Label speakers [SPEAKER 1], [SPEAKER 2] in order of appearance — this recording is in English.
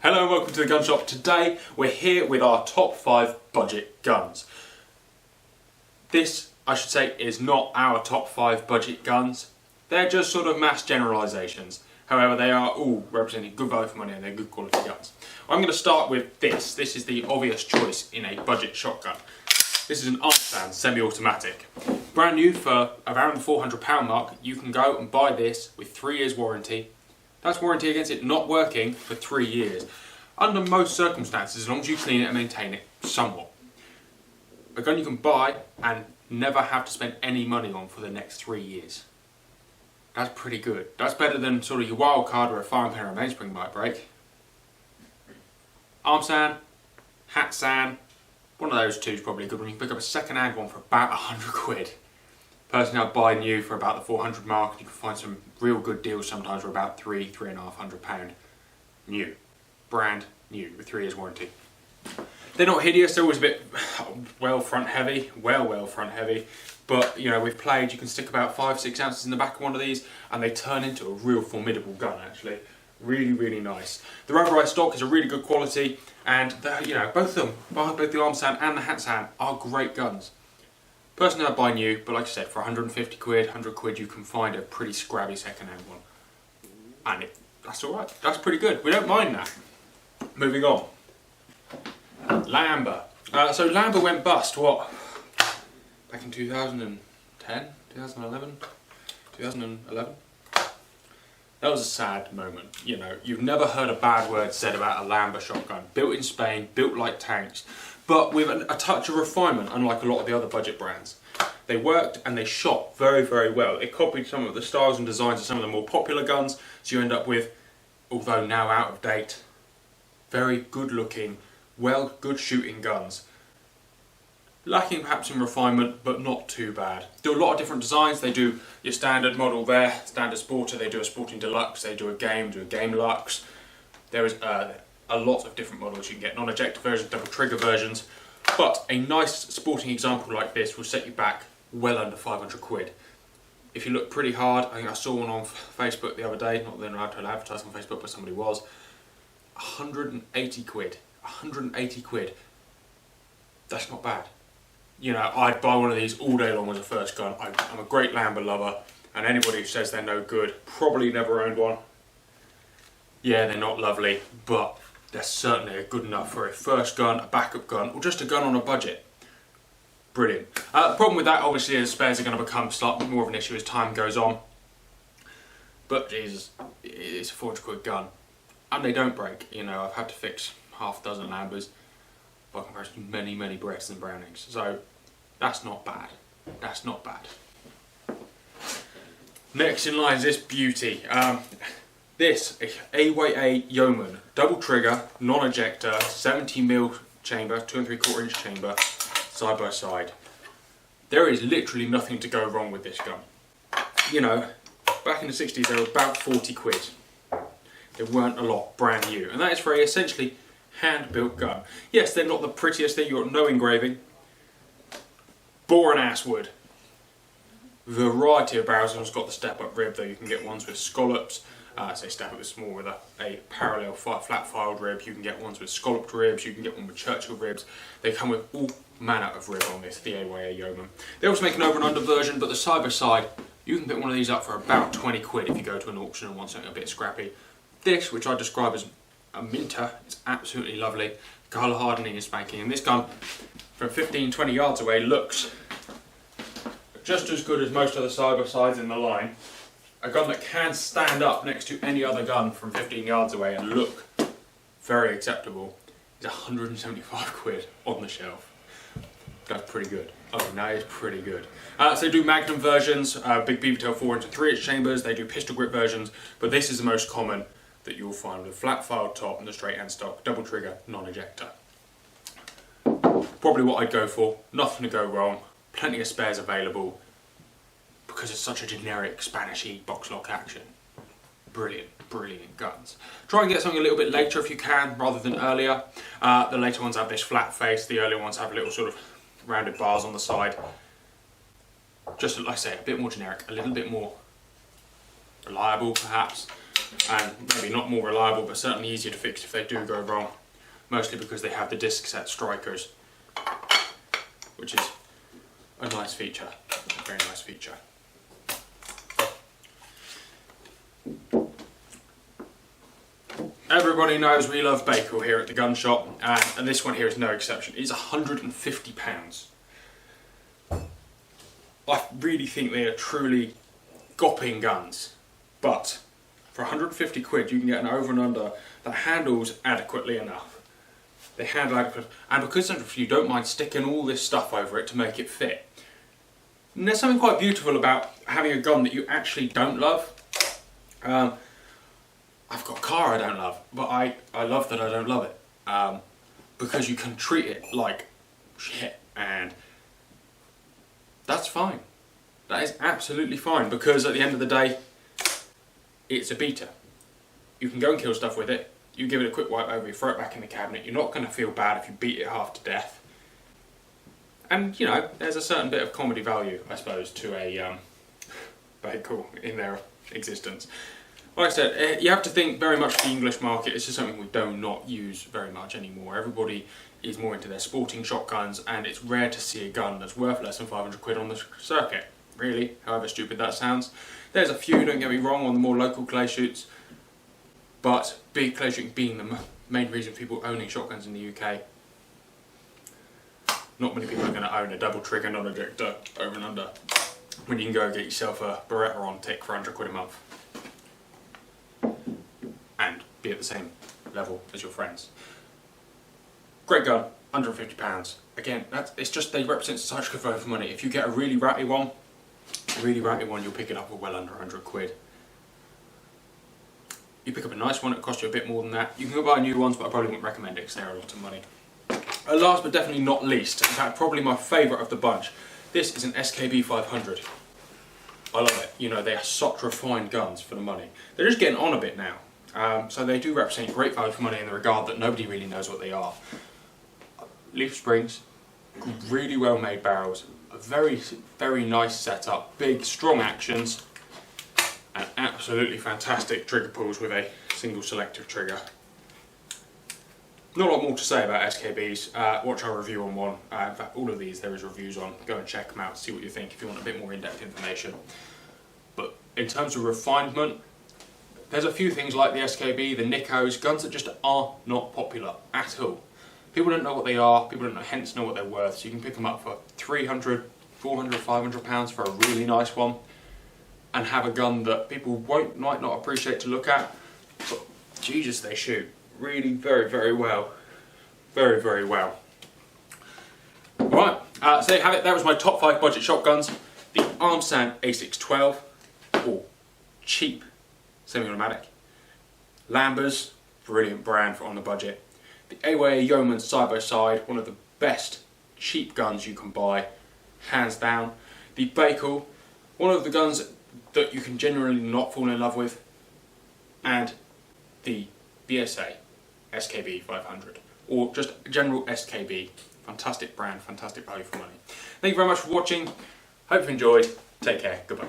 [SPEAKER 1] Hello and welcome to the gun shop. Today we're here with our top 5 budget guns. This, I should say, is not our top 5 budget guns. They're just sort of mass generalisations. However, they are all representing good value for money and they're good quality guns. I'm going to start with this. This is the obvious choice in a budget shotgun. This is an Armsan semi-automatic. Brand new for around the £400 mark. You can go and buy this with 3 years warranty. That's warranty against it not working for 3 years. Under most circumstances, as long as you clean it and maintain it somewhat. A gun you can buy and never have to spend any money on for the next 3 years. That's pretty good. That's better than sort of your wild card where a firing pin or a mainspring might break. Armsan, Hatsan, one of those two is probably a good one. You can pick up a second-hand one for about 100 quid. Personally, I'd buy new for about the 400 mark. You can find some real good deals sometimes for about £300–350 new. Brand new with 3 years warranty. They're not hideous, they're always a bit well front heavy, but you know, we've played, you can stick about 5–6 ounces in the back of one of these and they turn into a real formidable gun actually. Really nice. The rubberized stock is a really good quality and you know, both of them, both the Armsan and the Hatsan are great guns. Personally I'd buy new, but like I said, for 150 quid, 100 quid you can find a pretty scrabby second-hand one. And that's alright, that's pretty good, we don't mind that. Moving on. Lambo. So Lambo went bust, what? Back in 2010? 2011? 2011? That was a sad moment. You know, you've never heard a bad word said about a Lambo shotgun. Built in Spain, built like tanks, but with a touch of refinement, unlike a lot of the other budget brands. They worked and they shot very well. It copied some of the styles and designs of some of the more popular guns, so you end up with, although now out of date, very good looking, good shooting guns. Lacking perhaps in refinement, but not too bad. Do a lot of different designs. They do your standard model there, standard sporter, they do a sporting deluxe, they do a game luxe. There is a lot of different models you can get, non-ejector versions, double trigger versions, but a nice sporting example like this will set you back well under 500 quid. If you look pretty hard, I think I saw one on Facebook the other day, not that they're allowed to advertise on Facebook, but somebody was, 180 quid. 180 quid. That's not bad. You know, I'd buy one of these all day long as a first gun. I'm a great Lambo lover, and anybody who says they're no good probably never owned one. Yeah, they're not lovely, but they're certainly good enough for a first gun, a backup gun, or just a gun on a budget. Brilliant. The problem with that, obviously, is spares are going to become slightly more of an issue as time goes on. But Jesus, it's a 400 quid gun. And they don't break. You know, I've had to fix half a dozen Lambos by comparison to many Berettas and Brownings. So that's not bad. That's not bad. Next in line is this beauty. This AYA Yeoman double trigger, non-ejector, 70mm chamber, 2 3/4 inch chamber, side by side. There is literally nothing to go wrong with this gun. You know, back in the 60s they were about 40 quid. They weren't a lot, brand new, and that is for a essentially hand-built gun. Yes, they're not the prettiest thing, you've got no engraving. Boring ass wood. Variety of barrels. One's got the step-up rib, though you can get ones with scallops. Say step-up is small with a parallel flat-filed rib. You can get ones with scalloped ribs. You can get one with Churchill ribs. They come with all manner of rib on this, the AYA Yeoman. They also make an over and under version, but the side-by-side, you can pick one of these up for about 20 quid if you go to an auction and want something a bit scrappy. This, which I describe as a minter, is absolutely lovely. Colour hardening is spanking, and this gun from 15–20 yards away looks just as good as most other side-by-sides in the line. A gun that can stand up next to any other gun from 15 yards away and look very acceptable is 175 quid on the shelf. That's pretty good. Oh, that is pretty good. So they do Magnum versions, big BB-tail 4-inch and 3-inch chambers. They do pistol grip versions, but this is the most common that you'll find with a flat filed top and the straight hand stock, double trigger, non-ejector. Probably what I'd go for, nothing to go wrong, plenty of spares available because it's such a generic Spanish-y box lock action. Brilliant guns. Try and get something a little bit later if you can, rather than earlier. The later ones have this flat face, the earlier ones have little sort of rounded bars on the side. Just like I say, a bit more generic, a little bit more reliable perhaps. and maybe not more reliable, but certainly easier to fix if they do go wrong, mostly because they have the disc set strikers, which is a nice feature, a very nice feature. Everybody knows we love Baikal here at the gun shop, and this one here is no exception. It's £150. I really think they are truly gopping guns, but for 150 quid you can get an over and under that handles adequately enough. They handle adequately, and because you don't mind sticking all this stuff over it to make it fit. And there's something quite beautiful about having a gun that you actually don't love. I've got a car I don't love, but I love that I don't love it. Because you can treat it like shit, and that's fine. That is absolutely fine, because at the end of the day, it's a beater. You can go and kill stuff with it, you give it a quick wipe over, you throw it back in the cabinet, you're not going to feel bad if you beat it half to death. And, you know, there's a certain bit of comedy value, I suppose, to a Baikal in their existence. Like I said, you have to think very much the English market. It's just something we do not use very much anymore. Everybody is more into their sporting shotguns, and it's rare to see a gun that's worth less than 500 quid on the circuit. Really, however stupid that sounds. There's a few, don't get me wrong, on the more local clay shoots, but big clay shooting being the main reason people owning shotguns in the UK. Not many people are going to own a double trigger non-ejector over and under when you can go get yourself a Beretta on tick for 100 quid a month and be at the same level as your friends. Great gun, £150. Again, it's just they represent such good value for money. If you get a really ratty one, you'll pick it up for well under 100 quid. You pick up a nice one, it'll cost you a bit more than that. You can go buy new ones, but I probably wouldn't recommend it because they're a lot of money. Last but definitely not least, in fact probably my favourite of the bunch, this is an SKB 500. I love it. You know, they are such refined guns for the money. They're just getting on a bit now. So they do represent great value for money in the regard that nobody really knows what they are. Leaf springs, really well made barrels, a very, very nice setup, big, strong actions, and absolutely fantastic trigger pulls with a single selective trigger. Not a lot more to say about SKBs. Watch our review on one. In fact, all of these there is reviews on. Go and check them out, see what you think if you want a bit more in-depth information. But in terms of refinement, there's a few things like the SKB, the Nikos, guns that just are not popular at all. People don't know what they are, people don't know, hence know what they're worth, so you can pick them up for 300, 400, 500 pounds for a really nice one, and have a gun that people might not appreciate to look at, but Jesus, they shoot really very, very well. Very, very well. Right, so there you have it. That was my top 5 budget shotguns. The Armsan A612, or cheap semi-automatic. Lambos, brilliant brand for on the budget. The yeoman side by side, one of the best cheap guns you can buy, hands down. The Baikal, one of the guns that you can genuinely not fall in love with. And the BSA SKB 500, or just general SKB. Fantastic brand, fantastic value for money. Thank you very much for watching. Hope you enjoyed. Take care. Goodbye.